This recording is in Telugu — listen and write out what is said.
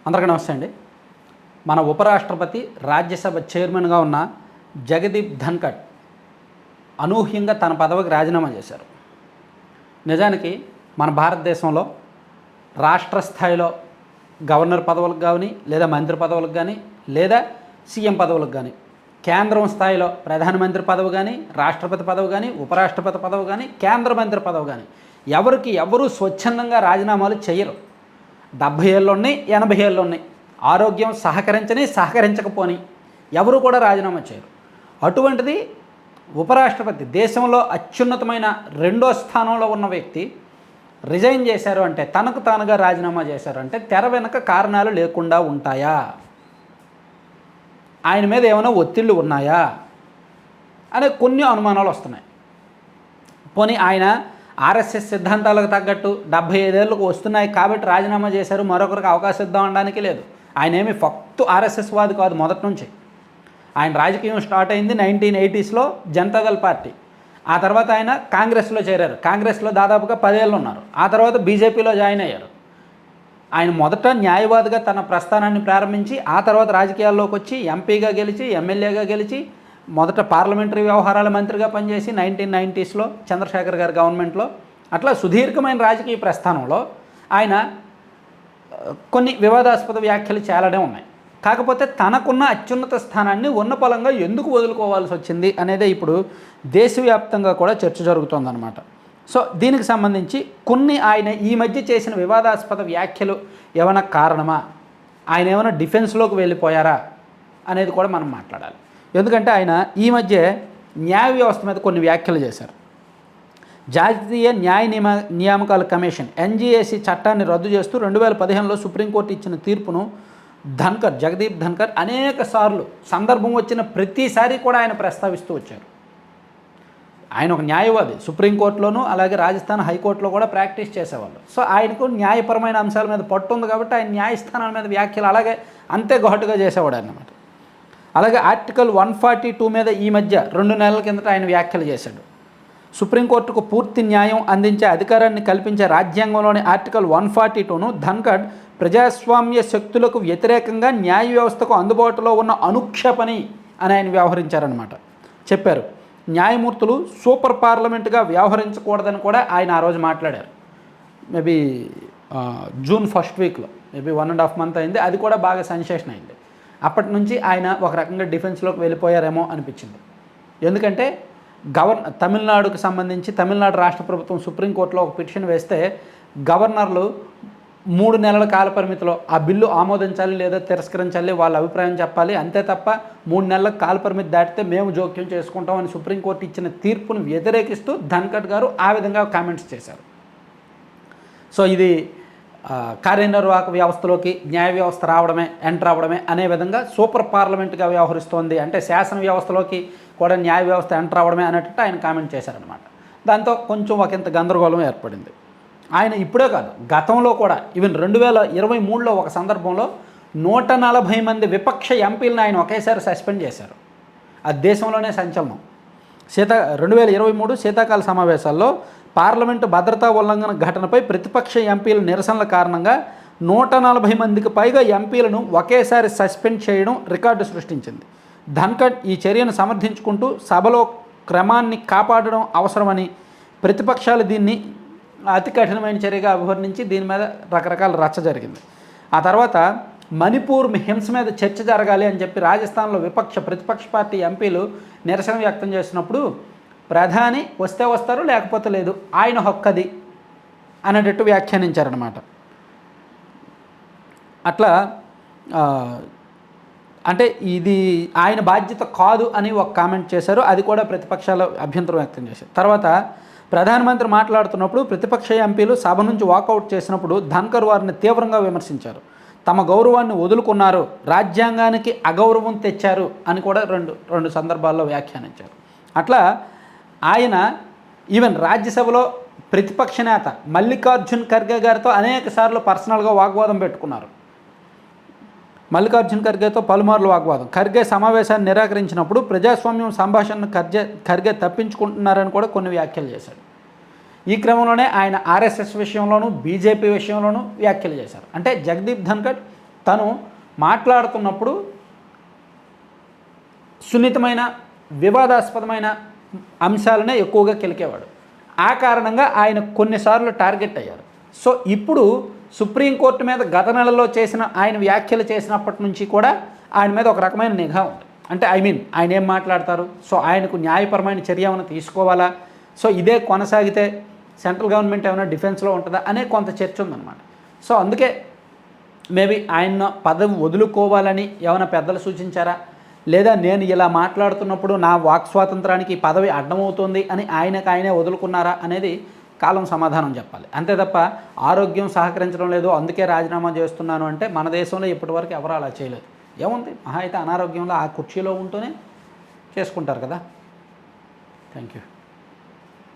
అందరికీ నమస్తే అండి. మన ఉపరాష్ట్రపతి రాజ్యసభ చైర్మన్గా ఉన్న జగదీప్ ధన్కడ్ అనూహ్యంగా తన పదవికి రాజీనామా చేశారు. నిజానికి మన భారతదేశంలో రాష్ట్ర స్థాయిలో గవర్నర్ పదవులకు కానీ లేదా మంత్రి పదవులకు కానీ లేదా సీఎం పదవులకు కానీ, కేంద్రం స్థాయిలో ప్రధానమంత్రి పదవి కానీ, రాష్ట్రపతి పదవి కానీ, ఉపరాష్ట్రపతి పదవి కానీ, కేంద్ర మంత్రి పదవి కానీ ఎవరు స్వచ్ఛందంగా రాజీనామాలు చేయరు. 70 ఏళ్ళు ఉన్నాయి, 80 ఏళ్ళు ఉన్నాయి, ఆరోగ్యం సహకరించకపోని ఎవరు కూడా రాజీనామా చేయరు. అటువంటిది ఉపరాష్ట్రపతి, దేశంలో అత్యున్నతమైన 2వ స్థానంలో ఉన్న వ్యక్తి రిజైన్ చేశారు అంటే, తనకు తానుగా రాజీనామా చేశారు అంటే తెర వెనక కారణాలు లేకుండా ఉంటాయా, ఆయన మీద ఏమైనా ఒత్తిళ్ళు ఉన్నాయా అనే కొన్ని అనుమానాలు వస్తున్నాయి. పోనీ ఆయన ఆర్ఎస్ఎస్ సిద్ధాంతాలకు తగ్గట్టు 75 ఏళ్ళకు వస్తున్నాయి కాబట్టి రాజీనామా చేశారు, మరొకరికి అవకాశం ఇద్దాం అనడానికి లేదు. ఆయన ఏమి ఫక్తు ఆర్ఎస్ఎస్ వాది కాదు. మొదటి నుంచి ఆయన రాజకీయం స్టార్ట్ అయింది 1980స్లో జనతాదళ్ పార్టీ. ఆ తర్వాత ఆయన కాంగ్రెస్లో చేరారు. కాంగ్రెస్లో దాదాపుగా 10 ఏళ్ళు ఉన్నారు. ఆ తర్వాత బీజేపీలో జాయిన్ అయ్యారు. ఆయన మొదట న్యాయవాదిగా తన ప్రస్థానాన్ని ప్రారంభించి ఆ తర్వాత రాజకీయాల్లోకి వచ్చి ఎంపీగా గెలిచి, ఎమ్మెల్యేగా గెలిచి, మొదట పార్లమెంటరీ వ్యవహారాల మంత్రిగా పనిచేసి 1990స్లో చంద్రశేఖర్ గారి గవర్నమెంట్లో, అట్లా సుదీర్ఘమైన రాజకీయ ప్రస్థానంలో ఆయన కొన్ని వివాదాస్పద వ్యాఖ్యలు చాలానే ఉన్నాయి. కాకపోతే తనకున్న అత్యున్నత స్థానాన్ని ఉన్న పొలంగా ఎందుకు వదులుకోవాల్సి వచ్చింది అనేదే ఇప్పుడు దేశవ్యాప్తంగా కూడా చర్చ జరుగుతోందన్నమాట. సో దీనికి సంబంధించి కొన్ని ఆయన ఈ మధ్య చేసిన వివాదాస్పద వ్యాఖ్యలు ఏమైనా కారణమా, ఆయన ఏమైనా డిఫెన్స్లోకి వెళ్ళిపోయారా అనేది కూడా మనం మాట్లాడాలి. ఎందుకంటే ఆయన ఈ మధ్య న్యాయ వ్యవస్థ మీద కొన్ని వ్యాఖ్యలు చేశారు. జాతీయ న్యాయ నియామకాల కమిషన్ ఎన్జీఏసీ చట్టాన్ని రద్దు చేస్తూ 2015లో సుప్రీంకోర్టు ఇచ్చిన తీర్పును జగదీప్ ధన్కర్ అనేక సార్లు సందర్భం వచ్చిన ప్రతిసారి కూడా ఆయన ప్రస్తావిస్తూ వచ్చారు. ఆయన ఒక న్యాయవాది, సుప్రీంకోర్టులోనూ అలాగే రాజస్థాన్ హైకోర్టులో కూడా ప్రాక్టీస్ చేసేవాళ్ళు. సో ఆయనకు న్యాయపరమైన అంశాల మీద పట్టు ఉంది కాబట్టి ఆయన న్యాయస్థానాల మీద వ్యాఖ్యలు అలాగే అంతే ఘాటుగా చేసేవాడు అన్నమాట. అలాగే ఆర్టికల్ 142 మీద ఈ మధ్య 2 నెలల కిందట ఆయన వ్యాఖ్యలు చేశాడు. సుప్రీంకోర్టుకు పూర్తి న్యాయం అందించే అధికారాన్ని కల్పించే రాజ్యాంగంలోని ఆర్టికల్ 142ను ధన్కడ్ ప్రజాస్వామ్య శక్తులకు వ్యతిరేకంగా న్యాయ వ్యవస్థకు అందుబాటులో ఉన్న అనుక్షేపణి అని ఆయన వ్యవహరించారనమాట. చెప్పారు న్యాయమూర్తులు సూపర్ పార్లమెంటుగా వ్యవహరించకూడదని కూడా ఆయన ఆ రోజు మాట్లాడారు. మేబీ జూన్ 1st వీక్లో, మేబీ 1.5 మంత్ అయింది. అది కూడా బాగా సెన్సేషన్ అయింది. అప్పటి నుంచి ఆయన ఒక రకంగా డిఫెన్స్లోకి వెళ్ళిపోయారేమో అనిపించింది. ఎందుకంటే తమిళనాడుకు సంబంధించి తమిళనాడు రాష్ట్ర ప్రభుత్వం సుప్రీంకోర్టులో ఒక పిటిషన్ వేస్తే గవర్నర్లు 3 నెలల కాల పరిమితిలో ఆ బిల్లు ఆమోదించాలి లేదా తిరస్కరించాలి, వాళ్ళ అభిప్రాయం చెప్పాలి, అంతే తప్ప 3 నెలల కాల పరిమితి దాటితే మేము జోక్యం చేసుకుంటామని సుప్రీంకోర్టు ఇచ్చిన తీర్పును వ్యతిరేకిస్తూ ధన్కడ్ గారు ఆ విధంగా కామెంట్స్ చేశారు. సో ఇది కార్యనిర్వాహక వ్యవస్థలోకి న్యాయ వ్యవస్థ ఎంటర్ అవ్వడమే అనే విధంగా సూపర్ పార్లమెంట్గా వ్యవహరిస్తోంది, అంటే శాసన వ్యవస్థలోకి కూడా న్యాయ వ్యవస్థ ఎంటర్ అవ్వడమే అన్నట్టు ఆయన కామెంట్ చేశారనమాట. దాంతో కొంచెం ఒకంత గందరగోళం ఏర్పడింది. ఆయన ఇప్పుడే కాదు, గతంలో కూడా ఈవెన్ 2023లో ఒక సందర్భంలో 140 మంది విపక్ష ఎంపీలను ఆయన ఒకేసారి సస్పెండ్ చేశారు. అది దేశంలోనే సంచలనం. 2023 శీతాకాల సమావేశాల్లో పార్లమెంటు భద్రతా ఉల్లంఘన ఘటనపై ప్రతిపక్ష ఎంపీల నిరసనల కారణంగా 140 మందికి పైగా ఎంపీలను ఒకేసారి సస్పెండ్ చేయడం రికార్డు సృష్టించింది. ధన్కడ్ ఈ చర్యను సమర్థించుకుంటూ సభలో క్రమాన్ని కాపాడడం అవసరమని, ప్రతిపక్షాలు దీన్ని అతి కఠినమైన చర్యగా అభివర్ణించి దీని మీద రకరకాల రచ్చ జరిగింది. ఆ తర్వాత మణిపూర్ హింస మీద చర్చ జరగాలి అని చెప్పి రాజస్థాన్లో ప్రతిపక్ష పార్టీ ఎంపీలు నిరసన వ్యక్తం చేసినప్పుడు ప్రధాని వస్తే వస్తారు లేకపోతే లేదు, ఆయన హక్కది అనేటట్టు వ్యాఖ్యానించారనమాట. అట్లా అంటే ఇది ఆయన బాధ్యత కాదు అని ఒక కామెంట్ చేశారు. అది కూడా ప్రతిపక్షాలు అభ్యంతరం వ్యక్తం చేశారు. తర్వాత ప్రధానమంత్రి మాట్లాడుతున్నప్పుడు ప్రతిపక్ష ఎంపీలు సభ నుంచి వాకౌట్ చేసినప్పుడు ధన్కర్ వారిని తీవ్రంగా విమర్శించారు. తమ గౌరవాన్ని వదులుకున్నారు, రాజ్యాంగానికి అగౌరవం తెచ్చారు అని కూడా రెండు సందర్భాల్లో వ్యాఖ్యానించారు. అట్లా ఆయన ఈవెన్ రాజ్యసభలో ప్రతిపక్ష నేత మల్లికార్జున్ ఖర్గే గారితో అనేక సార్లు పర్సనల్గా వాగ్వాదం పెట్టుకున్నారు. మల్లికార్జున్ ఖర్గేతో పలుమార్లు వాగ్వాదం. ఖర్గే సమావేశాన్ని నిరాకరించినప్పుడు ప్రజాస్వామ్యం సంభాషణను ఖర్గే తప్పించుకుంటున్నారని కూడా కొన్ని వ్యాఖ్యలు చేశాడు. ఈ క్రమంలోనే ఆయన ఆర్ఎస్ఎస్ విషయంలోనూ బీజేపీ విషయంలోనూ వ్యాఖ్యలు చేశారు. అంటే జగదీప్ ధన్కడ్ తను మాట్లాడుతున్నప్పుడు సున్నితమైన వివాదాస్పదమైన అంశాలనే ఎక్కువగా కెలికేవాడు. ఆ కారణంగా ఆయన కొన్నిసార్లు టార్గెట్ అయ్యారు. సో ఇప్పుడు సుప్రీంకోర్టు మీద గత నెలలో చేసిన ఆయన వ్యాఖ్యలు చేసినప్పటి నుంచి కూడా ఆయన మీద ఒక రకమైన నిఘా ఉంది. అంటే ఆయన ఏం మాట్లాడతారు, సో ఆయనకు న్యాయపరమైన చర్య ఏమైనా తీసుకోవాలా, సో ఇదే కొనసాగితే సెంట్రల్ గవర్నమెంట్ ఏమైనా డిఫెన్స్లో ఉంటుందా అనే కొంత చర్చ ఉందన్నమాట. సో అందుకే మేబీ ఆయన పదవి వదులుకోవాలని ఏమైనా పెద్దలు సూచించారా, లేదా నేను ఇలా మాట్లాడుతున్నప్పుడు నా వాక్ స్వాతంత్రానికి పదవి అడ్డమవుతుంది అని ఆయనే వదులుకున్నారా అనేది కాలం సమాధానం చెప్పాలి. అంతే తప్ప ఆరోగ్యం సహకరించడం లేదు అందుకే రాజీనామా చేస్తున్నాను అంటే మన దేశంలో ఇప్పటివరకు ఎవరు అలా చేయలేదు. ఏముంది, మహా అయితే అనారోగ్యంలో ఆ కుర్చీలో ఉంటూనే చేసుకుంటారు కదా. Thank you.